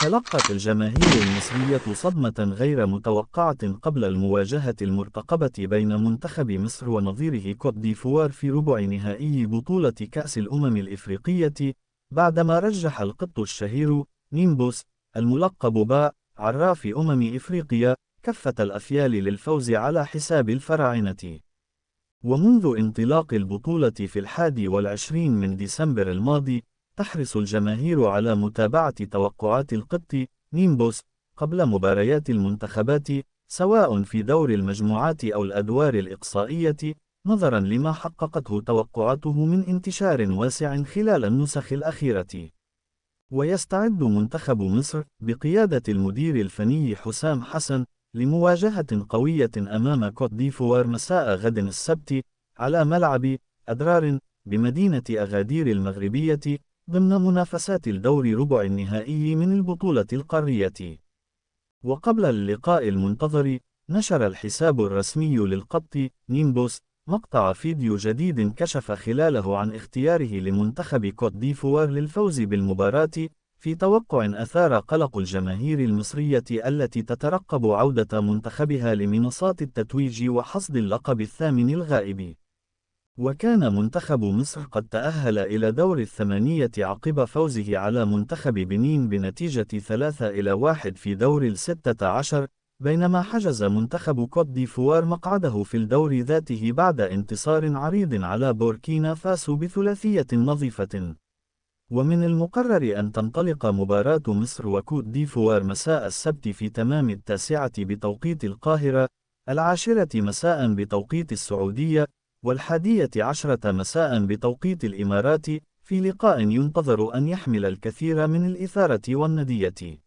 تلقت الجماهير المصرية صدمة غير متوقعة قبل المواجهة المرتقبة بين منتخب مصر ونظيره كوت ديفوار في ربع نهائي بطولة كأس الأمم الإفريقية، بعدما رجح القط الشهير نيمبوس الملقب عراف إفريقيا كفة الأفيال للفوز على حساب الفراعنة. ومنذ انطلاق البطولة في 21 من ديسمبر الماضي، تحرص الجماهير على متابعة توقعات القط نيمبوس قبل مباريات المنتخبات، سواء في دور المجموعات أو الأدوار الإقصائية، نظرا لما حققته توقعاته من انتشار واسع خلال النسخ الأخيرة. ويستعد منتخب مصر بقيادة المدير الفني حسام حسن لمواجهة قوية أمام كوت ديفوار مساء غد السبت على ملعب أدرار بمدينة أغادير المغربية ضمن منافسات الدور ربع النهائي من البطولة القارية. وقبل اللقاء المنتظر، نشر الحساب الرسمي للقط نيمبوس مقطع فيديو جديد كشف خلاله عن اختياره لمنتخب كوت ديفوار للفوز بالمباراة، في توقع أثار قلق الجماهير المصرية التي تترقب عودة منتخبها لمنصات التتويج وحصد اللقب الثامن الغائب. وكان منتخب مصر قد تأهل إلى دور الثمانية عقب فوزه على منتخب بنين بنتيجة 3-1 في دور 16، بينما حجز منتخب كوت ديفوار مقعده في الدور ذاته بعد انتصار عريض على بوركينا فاسو بثلاثية نظيفة. ومن المقرر أن تنطلق مباراة مصر وكوت ديفوار مساء السبت في تمام 9 بتوقيت القاهرة، 10 مساء بتوقيت السعودية، 11 مساء بتوقيت الإمارات، في لقاء ينتظر أن يحمل الكثير من الإثارة والندية.